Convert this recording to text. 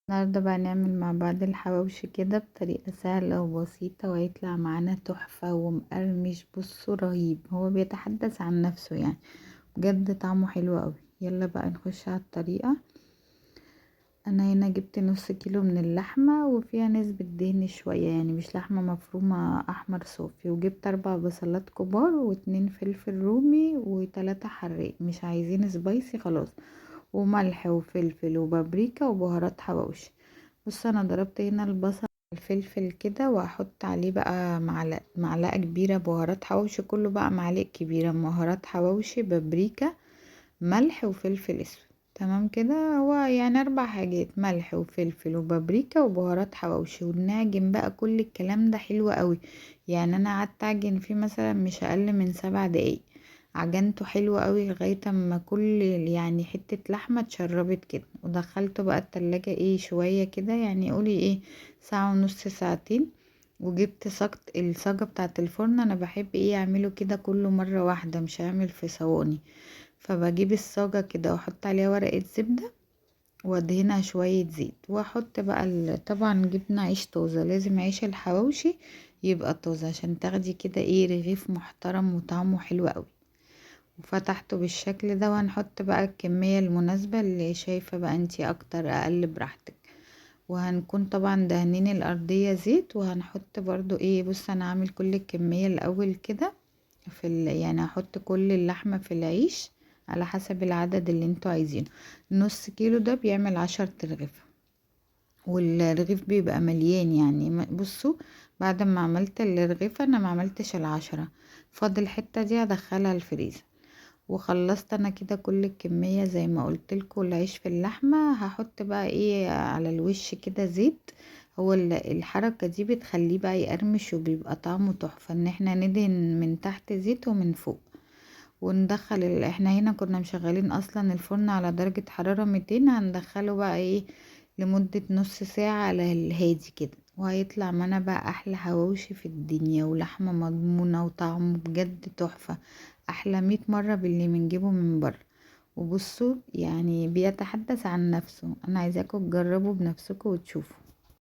النهاردة بقى نعمل مع بعض الحواوشي كده بطريقة سهلة وبسيطة، وهيطلع معانا تحفة ومقرمش. بصوا رهيب، هو بيتحدث عن نفسه يعني. بجد طعمه حلو قوي. يلا بقى نخش على الطريقة. انا هنا جبت نص كيلو من اللحمة وفيها نسبة دهن شوية، يعني مش لحمة مفرومة احمر صوفي. وجبت 4 بصلات كبار و2 فلفل رومي و3 حراق، مش عايزين سبايسي خلاص. وملح وفلفل وبابريكا وبهارات حواوشي. بص انا ضربت هنا البصل الفلفل كده، وهحط عليه بقى معلقة كبيرة بهارات حواوشي، كله بقى معلقة كبيرة بهارات حواوشي، بابريكا، ملح وفلفل اسود. تمام كده، هو يعني 4 حاجات: ملح وفلفل وبابريكا وبهارات حواوشي. ونعجن بقى كل الكلام ده حلو قوي. يعني انا قعدت اعجن فيه مثلا مش اقل من 7 دقايق. عجنته حلو قوي لغاية اما كل يعني حتة لحمة اتشربت كده. ودخلته بقى التلاجة ايه شوية كده، يعني قولي ايه 1:30 ساعتين. وجبت الصاجة بتاعة الفرن. انا بحب ايه اعمله كده كله مرة واحدة، مش هعمل في صواني. فبجيب الصاجة كده واحط عليها ورقة زبدة وادهنها شوية زيت، واحط بقى طبعا جبنة عيش طازة. لازم عيش الحواوشي يبقى طازة عشان تاخدي كده ايه رغيف محترم وطعمه حلو قوي. وفتحته بالشكل ده، وهنحط بقى الكمية المناسبة اللي شايفة بقى انتي اكتر اقل براحتك. وهنكون طبعا دهنين الارضية زيت. وهنحط برضو ايه، بص انا عامل كل الكمية الاول كده يعني هحط كل اللحمة في العيش على حسب العدد اللي انتوا عايزينه. نص كيلو ده بيعمل 10 ترغيف، والرغيف بيبقى مليان يعني. بصوا، بعد ما عملت الرغيفة انا ما عملتش ال10. فاضل الحتة دي هدخلها الفريزر. وخلصت انا كده كل الكمية زي ما قلتلكوا. العيش في اللحمة هحط بقى ايه على الوش كده زيت. هو الحركة دي بتخليه بقى يقرمش وبيبقى طعمه تحفة، ان احنا ندهن من تحت زيت ومن فوق. وندخل احنا هنا كنا مشغلين اصلا الفرن على درجة حرارة 200. هندخله بقى ايه لمدة نص ساعة على الهادي كده، وهيطلع معانا بقى احلى حواوشي في الدنيا، ولحمة مضمونة وطعمه بجد تحفة. احلى 100 مرة باللي بنجيبه من بره. وبصوا يعني بيتحدث عن نفسه. انا عايزاكم تجربوا بنفسكم وتشوفوا.